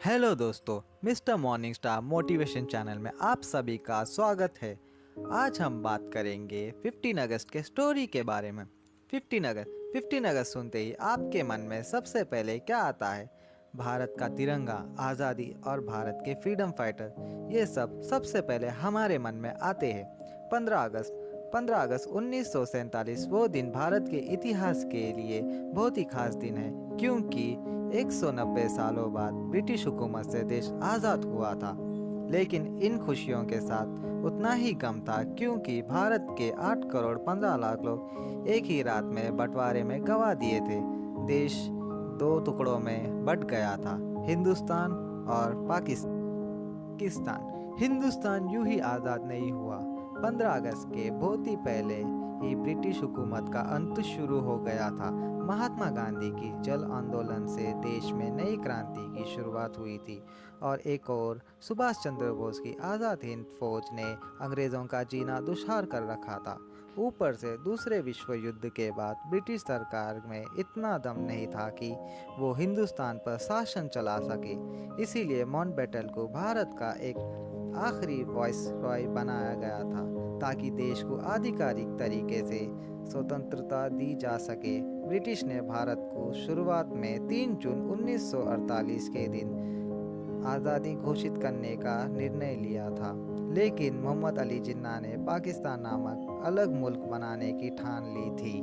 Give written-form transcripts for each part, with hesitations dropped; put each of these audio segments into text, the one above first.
Hello दोस्तों, mister morning star motivation channel में आप सभी का स्वागत है। आज हम बात करेंगे 15 अगस्त के स्टोरी के बारे में। 15 अगस्त सुनते ही आपके मन में सबसे पहले क्या आता है? भारत का तिरंगा, आज़ादी और भारत के फ्रीडम फाइटर, ये सब सबसे पहले हमारे मन में आते हैं। 15 अगस्त 1947 वो दिन भारत के इतिहास के लिए बहुत ही खास दिन है, क्योंकि 190 सालों बाद ब्रिटिश हुकूमत से देश आज़ाद हुआ था। लेकिन इन खुशियों के साथ उतना ही गम था, क्योंकि भारत के 8 करोड़ 15 लाख लोग एक ही रात में बंटवारे में गंवा दिए थे। देश दो टुकड़ों में बंट गया था, हिंदुस्तान और पाकिस्तान। हिंदुस्तान यूं ही आज़ाद नहीं हुआ। 15 अगस्त के बहुत ही पहले ही ब्रिटिश हुकूमत का अंत शुरू हो गया था। महात्मा गांधी की जल आंदोलन से देश में नई क्रांति की शुरुआत हुई थी, और एक और सुभाष चंद्र बोस की आज़ाद हिंद फौज ने अंग्रेज़ों का जीना दुश्वार कर रखा था। ऊपर से दूसरे विश्व युद्ध के बाद ब्रिटिश सरकार में इतना दम नहीं था कि वो हिंदुस्तान पर शासन चला सके। इसीलिए माउंटबेटन को भारत का एक आखिरी वॉइस रॉय बनाया गया था, ताकि देश को आधिकारिक तरीके से स्वतंत्रता दी जा सके। ब्रिटिश ने भारत को शुरुआत में 3 जून 1948 के दिन आज़ादी घोषित करने का निर्णय लिया था, लेकिन मोहम्मद अली जिन्ना ने पाकिस्तान नामक अलग मुल्क बनाने की ठान ली थी,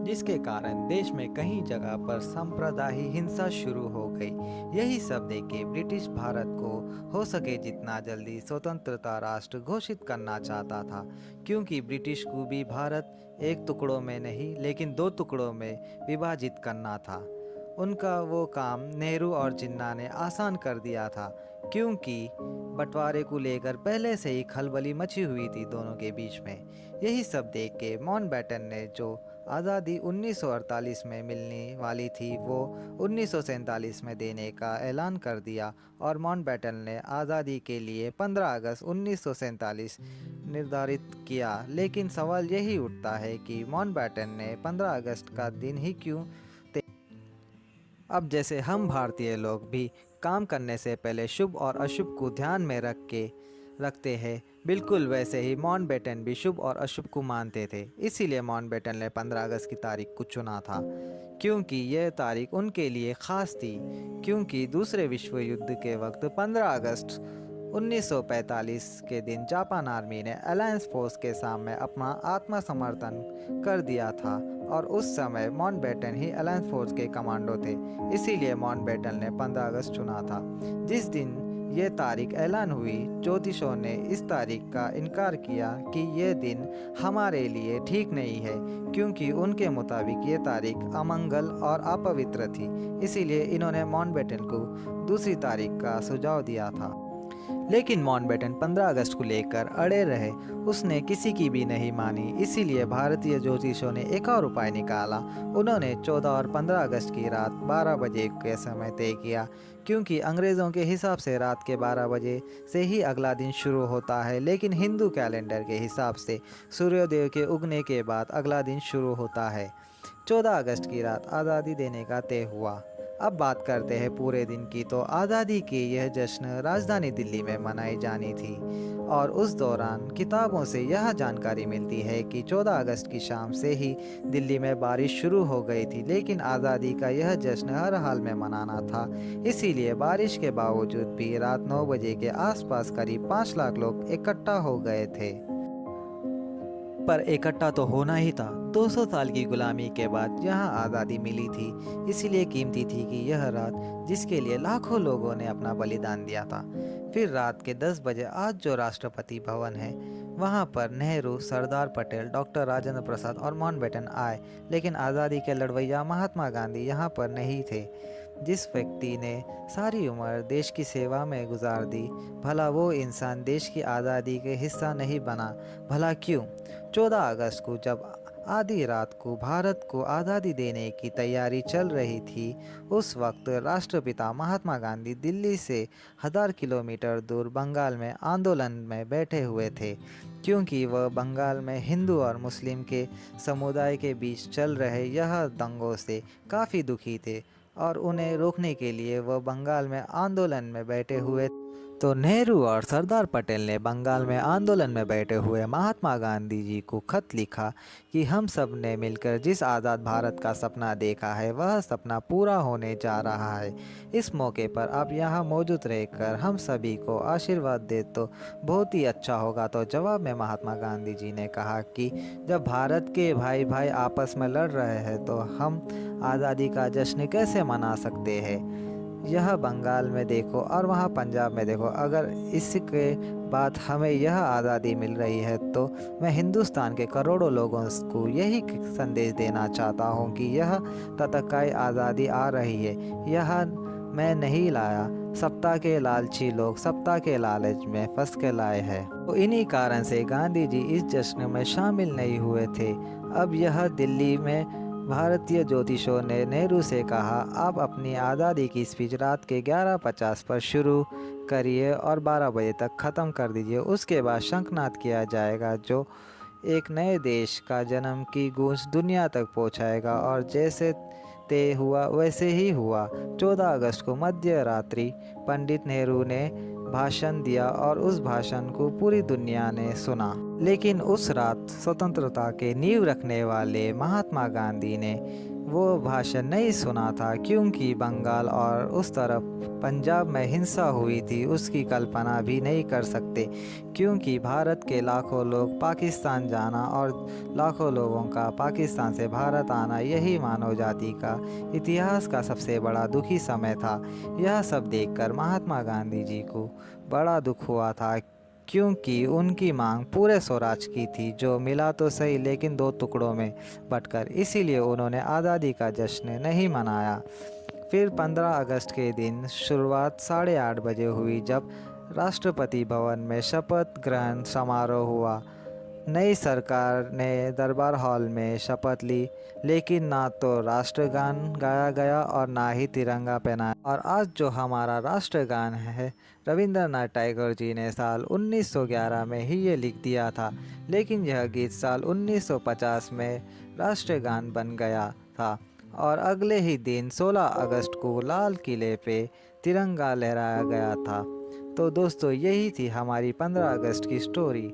जिसके कारण देश में कई जगह पर सांप्रदायिक हिंसा शुरू हो गई। यही सब देखे ब्रिटिश भारत को हो सके जितना जल्दी स्वतंत्रता राष्ट्र घोषित करना चाहता था, क्योंकि ब्रिटिश को भी भारत एक टुकड़ों में नहीं लेकिन 2 टुकड़ों में विभाजित करना था। उनका वो काम नेहरू और जिन्ना ने आसान कर दिया था, क्योंकि बंटवारे को लेकर पहले से ही खलबली मची हुई थी दोनों के बीच में। यही सब देख के माउंटबेटन ने जो आज़ादी 1948 में मिलने वाली थी वो 1947 में देने का ऐलान कर दिया, और माउंटबेटन ने आज़ादी के लिए 15 अगस्त 1947 निर्धारित किया। लेकिन सवाल यही उठता है कि माउंटबेटन ने 15 अगस्त का दिन ही क्यों? अब जैसे हम भारतीय लोग भी काम करने से पहले शुभ और अशुभ को ध्यान में रखते हैं, बिल्कुल वैसे ही माउंटबेटन भी शुभ और अशुभ को मानते थे। इसीलिए माउंटबेटन ने 15 अगस्त की तारीख को चुना था, क्योंकि यह तारीख उनके लिए ख़ास थी। क्योंकि दूसरे विश्व युद्ध के वक्त 15 अगस्त 1945 के दिन जापान आर्मी ने अलायंस फोर्स के सामने अपना आत्मसमर्पण कर दिया था, और उस समय माउंटबेटन ही अलायंस फोर्स के कमांडो थे। इसीलिए माउंटबेटन ने 15 अगस्त चुना था। जिस दिन ये तारीख ऐलान हुई, ज्योतिषों ने इस तारीख का इनकार किया कि यह दिन हमारे लिए ठीक नहीं है, क्योंकि उनके मुताबिक ये तारीख अमंगल और अपवित्र थी। इसीलिए इन्होंने माउंटबेटन को दूसरी तारीख का सुझाव दिया था। लेकिन माउंटबेटन 15 अगस्त को लेकर अड़े रहे, उसने किसी की भी नहीं मानी। इसीलिए भारतीय ज्योतिषों ने एक और उपाय निकाला। उन्होंने 14 और 15 अगस्त की रात 12 बजे के समय तय किया, क्योंकि अंग्रेज़ों के हिसाब से रात के 12 बजे से ही अगला दिन शुरू होता है, लेकिन हिंदू कैलेंडर के हिसाब से सूर्योदय के उगने के बाद अगला दिन शुरू होता है। 14 अगस्त की रात आज़ादी देने का तय हुआ। अब बात करते हैं पूरे दिन की, तो आज़ादी की यह जश्न राजधानी दिल्ली में मनाई जानी थी, और उस दौरान किताबों से यह जानकारी मिलती है कि 14 अगस्त की शाम से ही दिल्ली में बारिश शुरू हो गई थी। लेकिन आज़ादी का यह जश्न हर हाल में मनाना था, इसीलिए बारिश के बावजूद भी रात 9 बजे के आसपास करीब 5 लाख लोग इकट्ठा हो गए थे। पर इकट्ठा तो होना ही था। 200 साल की गुलामी के बाद यहाँ आज़ादी मिली थी, इसीलिए कीमती थी कि यह रात, जिसके लिए लाखों लोगों ने अपना बलिदान दिया था। फिर रात के 10 बजे आज जो राष्ट्रपति भवन है, वहाँ पर नेहरू, सरदार पटेल, डॉक्टर राजेंद्र प्रसाद और माउंटबेटन आए, लेकिन आज़ादी के लड़वैया महात्मा गांधी यहाँ पर नहीं थे। जिस व्यक्ति ने सारी उम्र देश की सेवा में गुजार दी, भला वो इंसान देश की आज़ादी के हिस्सा नहीं बना? भला क्यों? 14 अगस्त को जब आधी रात को भारत को आज़ादी देने की तैयारी चल रही थी, उस वक्त राष्ट्रपिता महात्मा गांधी दिल्ली से 1000 किलोमीटर दूर बंगाल में आंदोलन में बैठे हुए थे, क्योंकि वह बंगाल में हिंदू और मुस्लिम के समुदाय के बीच चल रहे यह दंगों से काफ़ी दुखी थे। और उन्हें रोकने के लिए वो बंगाल में आंदोलन में बैठे हुए। तो नेहरू और सरदार पटेल ने बंगाल में आंदोलन में बैठे हुए महात्मा गांधी जी को खत लिखा कि हम सब ने मिलकर जिस आज़ाद भारत का सपना देखा है वह सपना पूरा होने जा रहा है। इस मौके पर आप यहाँ मौजूद रहकर हम सभी को आशीर्वाद दे तो बहुत ही अच्छा होगा। तो जवाब में महात्मा गांधी जी ने कहा कि जब भारत के भाई भाई आपस में लड़ रहे हैं तो हम आज़ादी का जश्न कैसे मना सकते हैं। यह बंगाल में देखो और वहाँ पंजाब में देखो, अगर इसके बाद हमें यह आज़ादी मिल रही है तो मैं हिंदुस्तान के करोड़ों लोगों को यही संदेश देना चाहता हूँ कि यह तत्काल आज़ादी आ रही है। यह मैं नहीं लाया, सत्ता के लालची लोग सत्ता के लालच में फंस के लाए हैं। तो इन्हीं कारण से गांधी जी इस जश्न में शामिल नहीं हुए थे। अब यह दिल्ली में भारतीय ज्योतिषों ने नेहरू से कहा, आप अपनी आज़ादी की स्पीच रात के 11:50 पर शुरू करिए और 12 बजे तक ख़त्म कर दीजिए। उसके बाद शंखनाद किया जाएगा जो एक नए देश का जन्म की गूंज दुनिया तक पहुंचाएगा। और जैसे तय हुआ वैसे ही हुआ। 14 अगस्त को मध्य रात्रि पंडित नेहरू ने भाषण दिया और उस भाषण को पूरी दुनिया ने सुना। लेकिन उस रात स्वतंत्रता के नींव रखने वाले महात्मा गांधी ने वो भाषण नहीं सुना था, क्योंकि बंगाल और उस तरफ पंजाब में हिंसा हुई थी उसकी कल्पना भी नहीं कर सकते। क्योंकि भारत के लाखों लोग पाकिस्तान जाना और लाखों लोगों का पाकिस्तान से भारत आना, यही मानव जाति का इतिहास का सबसे बड़ा दुखी समय था। यह सब देखकर महात्मा गांधी जी को बड़ा दुख हुआ था, क्योंकि उनकी मांग पूरे स्वराज की थी, जो मिला तो सही लेकिन दो टुकड़ों में बंटकर। इसीलिए उन्होंने आज़ादी का जश्न नहीं मनाया। फिर 15 अगस्त के दिन शुरुआत 8:30 बजे हुई, जब राष्ट्रपति भवन में शपथ ग्रहण समारोह हुआ। नई सरकार ने दरबार हॉल में शपथ ली, लेकिन ना तो राष्ट्रगान गाया गया और ना ही तिरंगा पहनाया। और आज जो हमारा राष्ट्रगान है, रविंद्रनाथ टैगोर जी ने साल 1911 में ही ये लिख दिया था, लेकिन यह गीत साल 1950 में राष्ट्रगान बन गया था। और अगले ही दिन 16 अगस्त को लाल किले पे तिरंगा लहराया गया था। तो दोस्तों, यही थी हमारी 15 अगस्त की स्टोरी।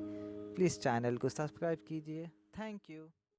प्लीज़ चैनल को सब्सक्राइब कीजिए। Thank you.